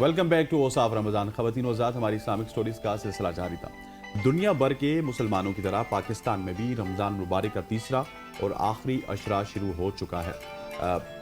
Welcome back to Ausaf Ramzan. ख़वातीन वज़ात हमारी इस्लामिक स्टोरीज़ का सिलसिला जारी था। दुनिया भर के मुसलमानों की तरह पाकिस्तान में भी रमज़ान मुबारक का तीसरा और आखिरी अशरा शुरू हो चुका है।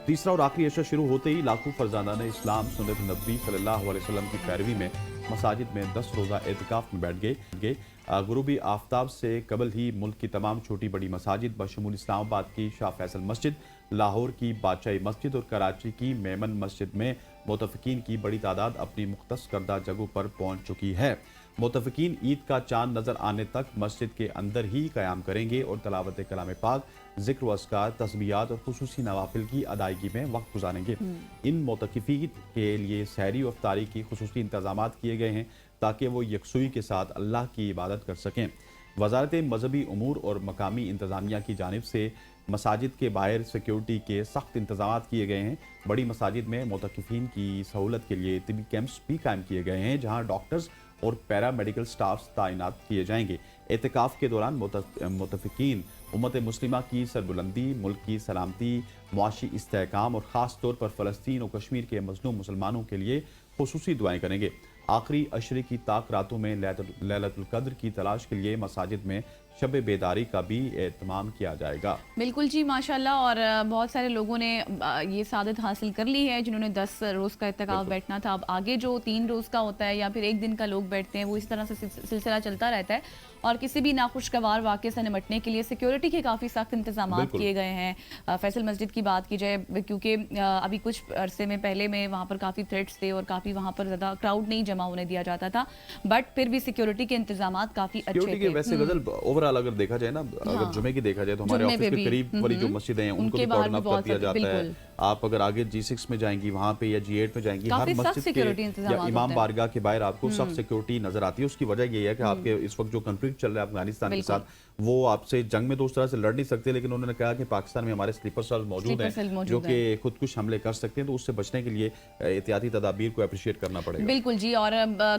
तीसरा और आखिरी अशरा शुरू होते ही लाखों फरजादान इस्लाम सुन्नत नबी सल्लल्लाहु अलैहि वसल्लम की पैरवी में मसाजिद में 10 रोज़ा एतिकाफ में बैठ गए। गुरूबी आफ्ताब से कबल ही मुल्क की तमाम छोटी बड़ी मसाजिद बशमूल इस्लामाबाद की शाह फैसल मस्जिद, लाहौर की बादशाही मस्जिद और कराची की मेमन मस्जिद में मुतफ़िकीन की बड़ी तादाद अपनी मुख्तस करदा जगहों पर पहुँच चुकी है। मुतफ़िकीन ईद का चांद नज़र आने तक मस्जिद के अंदर ही क़याम करेंगे और तलावत कलाम पाक, ज़िक्र व अस्कार, तस्बीहात और खुसूसी नवाफिल की अदायगी में वक्त गुजारेंगे। इन मुतक़िफ़ीन के लिए सहरी और इफ्तारी की खुसूसी इंतज़ामात किए गए हैं ताकि वो यकसुई के साथ अल्लाह की इबादत कर सकें। वज़ारत मज़हबी उमूर और मकामी इंतज़ामिया की जानिब से मसाजिद के बाहर सिक्योरिटी के सख्त इंतज़ाम किए गए हैं। बड़ी मसाजिद में मुतक़िफ़ीन की सहूलत के लिए तिबी कैंप्स भी कायम किए गए हैं जहाँ डॉक्टर्स और पैरा मेडिकल स्टाफ तैनात किए जाएंगे। एतिकाफ़ के दौरान मुतफ़िकीन उम्मत मुस्लिमा की सरबुलंदी, मुल्क की सलामती, मुआशी इस्तेहकाम और ख़ास तौर पर फ़लस्तीन और कश्मीर के मज़लूम मुसलमानों के लिए खुसूसी दुआएं करेंगे। आखिरी अशरे की ताक रातों में लैलतुल क़द्र की तलाश के लिए मसाजिद में शब बेदारी का भी एहतमाम किया जाएगा। बिल्कुल जी, माशाल्लाह। और बहुत सारे लोगों ने ये सादत हासिल कर ली है जिन्होंने 10 रोज़ का इत्तिकाफ़ बैठना था। अब आगे जो 3 रोज़ का होता है या फिर एक दिन का लोग बैठते हैं, वो इस तरह से सिलसिला चलता रहता है। और किसी भी नाखुशगवार वाक़े से निपटने के लिए सिक्योरिटी के काफ़ी सख्त इंतजाम किए गए हैं। फैसल मस्जिद की बात की जाए, क्योंकि अभी कुछ अरसे में पहले में वहाँ पर काफ़ी थ्रेट्स थे और काफ़ी वहाँ पर ज़्यादा क्राउड नहीं जमा होने दिया जाता था, बट फिर भी सिक्योरिटी के इंतजाम काफ़ी अच्छे थे। वैसे गजल ओवरऑल अगर देखा जाए ना, अगर जुमे की देखा जाए तो हमारे ऑफिस के करीब वाली जो मस्जिदें हैं उनको भी कॉर्डन अप कर दिया जाता है। आप अगर आगे G6 में जाएंगी वहाँ पे या G8 में जाएंगी, हर मस्जिद के या इमाम बारगाह के बाहर आपको सख्त सिक्योरिटी नजर आती है। उसकी वजह ये है कि आपके इस वक्त जो कॉन्फ्लिक्ट चल रहा है अफगानिस्तान के साथ, वो आपसे जंग में तो उस तरह से लड़ नहीं सकते, लेकिन उन्होंने कहा कि पाकिस्तान में हमारे स्लीपर सेल मौजूद हैं जो कि खुदकुश हमले कर सकते हैं, तो उससे बचने के लिए एहतियाती तदाबीर को अप्रिशिएट करना पड़ेगा। बिल्कुल जी, और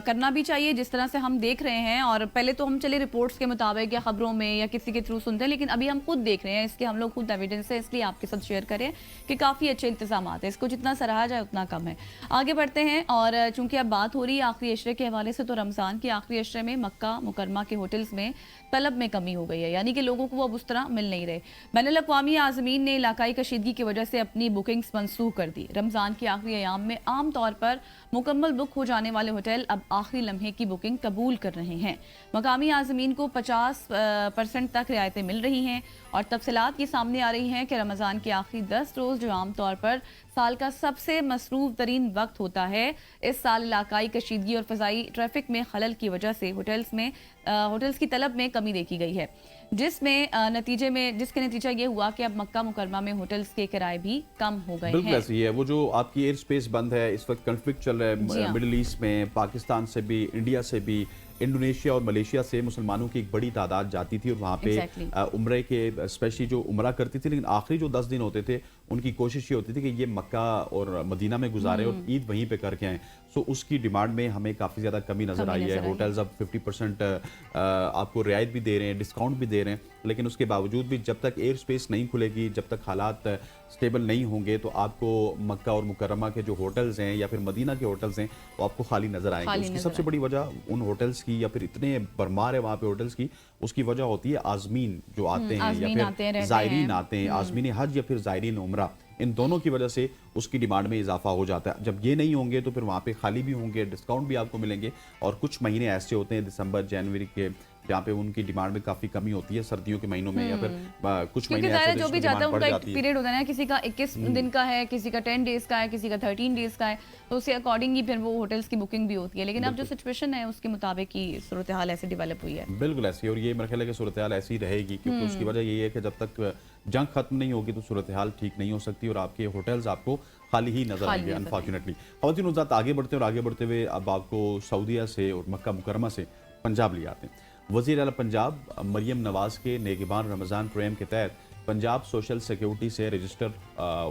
करना भी चाहिए जिस तरह से हम देख रहे हैं। और पहले तो हम चले रिपोर्ट्स के मुताबिक या खबरों में या किसी के थ्रू सुनते हैं, लेकिन अभी हम खुद देख रहे हैं, इसके हम लोग खुद एविडेंस है, इसलिए आपके साथ शेयर करें कि काफ़ी अच्छे इंतजाम है। इसको जितना सराहा जाए उतना कम है। आगे बढ़ते हैं, और चूंकि अब बात हो रही है आखिरी अशरे के हवाले से, तो रमज़ान के आखिरी अशरे में मक्का मुकरमा के होटल्स में तलब में कमी हो गई है, यानी कि लोगों को वो अब उस तरह मिल नहीं रहे। बैनुल अक़वामी आज़मीन ने इलाकाई कशीदगी की वजह से अपनी बुकिंग्स मनसूख कर दी। रमज़ान के आखिरी अयाम में आम तौर पर मुकम्मल बुक हो जाने वाले होटल अब आखिरी लम्हे की बुकिंग कबूल कर रहे हैं। मकामी आज़मीन को 50% तक रियायतें मिल रही हैं, और तफसीलात ये सामने आ रही हैं कि रमज़ान के आखिरी 10 रोज़ जो आमतौर पर साल का सबसे मसरूफ़ तरीन वक्त होता है, इस साल इलाकाई कशीदगी और फ़ज़ाई ट्रैफिक में खलल की वजह से होटल्स की तलब में कमी देखी गई है, जिसके नतीजा ये हुआ कि अब मक्का मुकरमा में होटल्स के किराए भी कम हो गए हैं। बिल्कुल ऐसी है। वो जो आपकी एयर स्पेस बंद है, इस वक्त कॉन्फ्लिक्ट चल रहा है मिडिल ईस्ट में, पाकिस्तान से भी, इंडिया से भी, इंडोनेशिया और मलेशिया से मुसलमानों की एक बड़ी तादाद जाती थी और वहाँ पे उम्रे के स्पेशली जो उम्रा करती थी, लेकिन आखिरी जो 10 दिन होते थे उनकी कोशिश ये होती थी कि ये मक्का और मदीना में गुजारे और ईद वहीं पे करके आएँ। सो उसकी डिमांड में हमें काफ़ी ज़्यादा कमी नज़र आई है। होटल्स अब 50% आपको रियायत भी दे रहे हैं, डिस्काउंट भी दे रहे हैं, लेकिन उसके बावजूद भी जब तक एयर स्पेस नहीं खुलेगी, जब तक हालात स्टेबल नहीं होंगे, तो आपको मक्का और मुकर्रमा के जो होटल्स हैं या फिर मदीना के होटल्स हैं वो आपको खाली नज़र आएंगे। उसकी सबसे बड़ी वजह उन होटल्स की, या फिर इतने भरमार है वहाँ पे होटल्स की, उसकी वजह होती है आज़मीन जो आते हैं या फिर ज़ायरीन आते हैं, आज़मीन हज या फिर ज़ायरीन उम्रा, इन दोनों की वजह से उसकी डिमांड में इजाफा हो जाता है। जब ये नहीं होंगे तो फिर वहाँ पे खाली भी होंगे, डिस्काउंट भी आपको मिलेंगे, और कुछ महीने ऐसे होते हैं दिसंबर जनवरी के जहाँ पे उनकी डिमांड में काफी कमी होती है, सर्दियों के महीनों में या फिर कुछ महीने ऐसे जो भी जाता है उनका एक पीरियड होता है ना, किसी का 21 दिन का है, किसी का 10 डेज का है, किसी का 13 डेज का है, तो उसके अकॉर्डिंग ही फिर वो होटल्स की बुकिंग भी होती है। लेकिन अब जो सिचुएशन है उसके मुताबिक ही सूरत हाल ऐसे डेवलप हुई है। बिल्कुल ऐसी, और ये मेरे ख्याल है कि सूरत हाल ऐसी रहेगी, क्योंकि उसकी वजह यही है कि जब तक जंग खत्म नहीं होगी तो सूरत हाल ठीक नहीं हो सकती और आपके होटल्स आपको खाली ही नजर आएंगे अनफॉर्चुनेटली। ख़वातीन हज़रात, आगे बढ़ते हैं, और आगे बढ़ते हुए अब आपको सऊदीया से और मक्का मुकरमा से पंजाब ले आते हैं। वज़ीर आला पंजाब मरियम नवाज़ के नेगबान रमज़ान प्रोग्राम के तहत पंजाब सोशल सिक्योरिटी से रजिस्टर्ड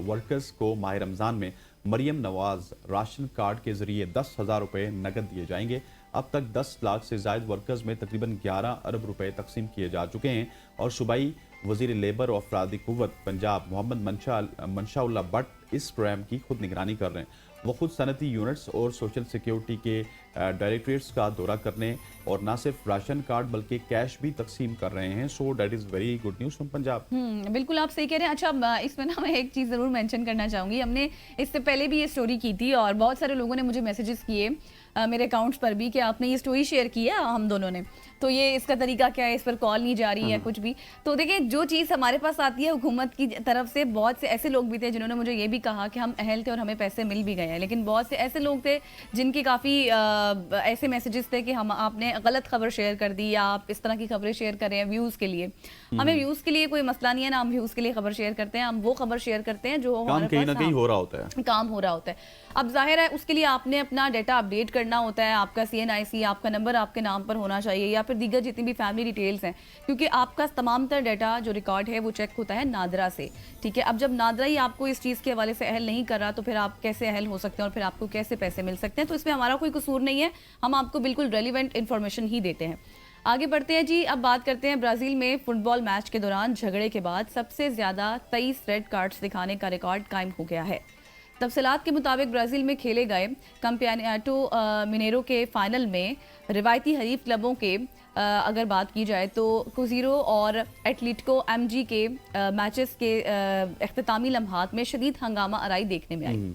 वर्कर्स को माह रमज़ान में मरियम नवाज़ राशन कार्ड के ज़रिए 10,000 रुपये नकद दिए जाएंगे। अब तक 10 लाख से ज़ायद वर्कर्स में तकरीबन 11 अरब रुपए तकसीम किए जा चुके हैं, और सूबाई वज़ीर लेबर और अफरादी क़ुव्वत पंजाब मोहम्मद मनशाउल्लाह भट्ट इस प्रोग्राम की खुद निगरानी कर रहे हैं। وہ خود صنعتی یونٹس اور سوشل سیکیورٹی کے ڈائریکٹریٹس کا دورہ کرنے اور نہ صرف راشن کارڈ بلکہ کیش بھی تقسیم کر رہے ہیں. So that is very good news from Punjab. بالکل آپ صحیح کہہ رہے ہیں. اچھا اس میں نا میں ایک چیز ضرور مینشن کرنا چاہوں گی. ہم نے اس سے پہلے بھی یہ اسٹوری کی تھی اور بہت سارے لوگوں نے مجھے میسیجز کیے میرے اکاؤنٹس پر بھی کہ آپ نے یہ اسٹوری شیئر کی ہے ہم دونوں نے, تو یہ اس کا طریقہ کیا ہے, اس پر کال نہیں جا رہی ہے کچھ بھی. تو دیکھیں جو چیز ہمارے پاس آتی ہے حکومت کی طرف سے, بہت سے ایسے لوگ بھی تھے جنہوں نے مجھے یہ بھی کہا کہ ہم اہل تھے اور ہمیں پیسے مل بھی گئے ہیں, لیکن بہت سے ایسے لوگ تھے جن کی کافی ایسے میسیجز تھے کہ آپ نے غلط خبر شیئر کر دی یا آپ اس طرح کی خبریں شیئر کر رہے ہیں ویوز کے لیے. ہمیں ویوز کے لیے کوئی مسئلہ نہیں ہے نا, ہم ویوز کے لیے خبر شیئر کرتے ہیں, ہم وہ خبر شیئر کرتے ہیں جو کام کہیں نہ کہیں ہو رہا ہوتا ہے, کام ہو رہا ہوتا ہے. اب ظاہر ہے اس کے لیے آپ نے اپنا ڈیٹا اپڈیٹ کرنا ہوتا ہے, آپ کا CNIC آپ کا نمبر آپ کے نام پر ہونا چاہیے یا پھر دیگر جتنی بھی فیملی ڈیٹیلز ہیں, کیونکہ آپ کا تمام تر ڈیٹا جو ریکارڈ ہے وہ چیک ہوتا ہے نادرا سے. ٹھیک ہے, اب جب نادرا ہی آپ کو اس چیز کے حوالے سے اہل نہیں کر رہا تو پھر آپ کیسے اہل ہو سکتے ہیں اور پھر آپ کو کیسے پیسے مل سکتے ہیں. تو اس میں ہمارا کوئی قصور نہیں ہے, ہم آپ کو بالکل ریلیونٹ انفارمیشن ہی دیتے ہیں. آگے بڑھتے ہیں جی. اب بات کرتے ہیں برازیل میں فٹ بال میچ کے دوران جھگڑے کے بعد سب سے زیادہ 23 ریڈ کارڈز دکھانے کا ریکارڈ قائم ہو گیا ہے. تفصیلات کے مطابق برازیل میں کھیلے گئے کمپیانیٹو مینیرو کے فائنل میں روایتی حریف کلبوں کے اگر بات کی جائے تو کوزیرو اور ایٹلیٹکو MG کے میچز کے اختتامی لمحات میں شدید ہنگامہ آرائی دیکھنے میں آئی.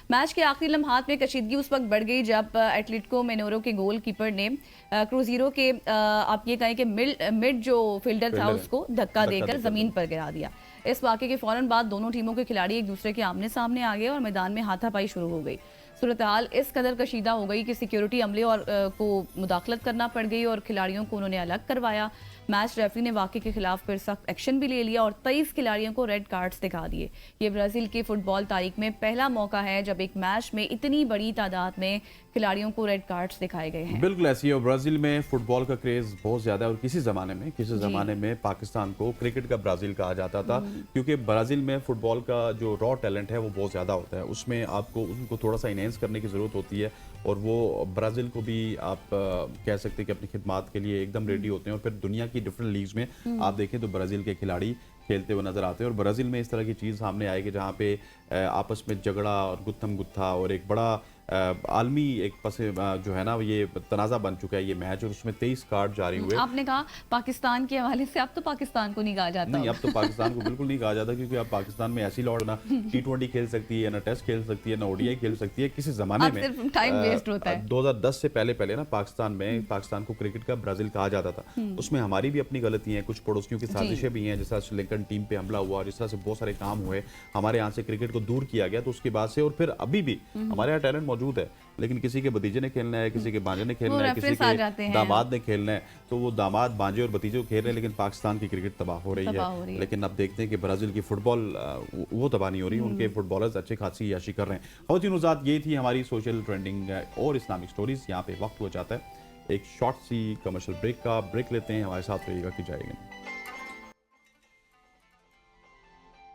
میچ کے آخری لمحات میں کشیدگی اس وقت بڑھ گئی جب ایٹلیٹکو مینورو کے گول کیپر نے کروزیرو کے آپ یہ کہیں کہ مڈ جو فیلڈر تھا اس کو دھکا دے کر زمین پر گرا دیا. اس واقعے کے فوراً بعد دونوں ٹیموں کے کھلاڑی ایک دوسرے کے آمنے سامنے آ گئے اور میدان میں ہاتھا پائی شروع ہو گئی. صورتحال اس قدر کشیدہ ہو گئی کہ سیکیورٹی عملے اور کو مداخلت کرنا پڑ گئی اور کھلاڑیوں کو انہوں نے الگ کروایا. میچ ریفری نے واقعے کے خلاف پھر سخت ایکشن بھی لے لیا اور 23 کھلاڑیوں کو ریڈ کارڈز دکھا دیے. یہ برازیل کی فٹ بال تاریخ میں پہلا موقع ہے جب ایک میچ میں اتنی بڑی تعداد میں کھلاڑیوں کو ریڈ کارڈز دکھائے گئے ہیں. بالکل ایسی ہے. برازیل میں فٹ بال کا کریز بہت زیادہ ہے اور کسی زمانے میں پاکستان کو کرکٹ کا برازیل کہا جاتا تھا, کیونکہ برازیل میں فٹ بال کا جو را ٹیلنٹ ہے وہ بہت زیادہ ہوتا ہے. اس میں آپ کو ان کو تھوڑا سا انہینس کرنے کی ضرورت ہوتی ہے اور وہ برازیل کو بھی آپ کہہ سکتے ہیں کہ اپنی خدمات کے لیے ایک دم ریڈی ہوتے ہیں. اور پھر دنیا کی ڈفرنٹ لیگز میں آپ دیکھیں تو برازیل کے کھلاڑی کھیلتے ہوئے نظر آتے ہیں. اور برازیل میں اس طرح کی چیز سامنے آئے کہ جہاں پہ آپس میں جھگڑا اور گتھم گتھا اور ایک بڑا عالمی ایک پس جو ہے نا یہ تنازع بن چکا ہے یہ میچ, اور اس میں 23 کارڈ جاری ہوئے. آپ نے کہا پاکستان کے حوالے سے, اب تو پاکستان کو نہیں کہا جاتا. نہیں, اب تو پاکستان کو بالکل نہیں کہا جاتا, کیونکہ اب پاکستان میں ایسی لوڑ نہ T20 کھیل سکتی ہے, نہ ٹیسٹ کھیل سکتی ہے, نہ ODI کھیل سکتی ہے. کسی زمانے میں صرف ٹائم ویسٹ ہوتا ہے. 2010 سے پہلے نا پاکستان کو کرکٹ کا برازیل کہا جاتا تھا. اس میں ہماری بھی اپنی غلطی ہیں, کچھ پڑوسیوں کی سازشیں بھی ہیں, جس طرح سری لنکن ٹیم پہ حملہ ہوا, جس طرح سے بہت سارے کام ہوئے, ہمارے یہاں سے کرکٹ کو دور کیا گیا. تو اس کے بعد سے اور پھر ابھی بھی ہمارے یہاں ٹیلنٹ موجود ہے, لیکن کسی کے بھتیجے نے کھیلنا ہے, کسی کے بانجے نے کھیلنا ہے, کسی کے داماد نے کھیلنا ہے, تو وہ داماد بانجے اور بھتیجے کو کھیل رہے ہیں, لیکن پاکستان کی کرکٹ تباہ ہو رہی ہے. لیکن اب دیکھتے ہیں کہ برازیل کی فٹ بال وہ تباہ نہیں ہو رہی, ان کے فٹ بالرز اچھے خاصی عیاشی کر رہے ہیں. خواتین وزات یہ تھی ہماری سوشل ٹرینڈنگ اور اسلامک سٹوریز. یہاں پہ وقت ہو جاتا ہے ایک شارٹ سی کمرشل بریک کا. بریک لیتے ہیں, ہمارے ساتھ رہیے گا کہ جائے گا.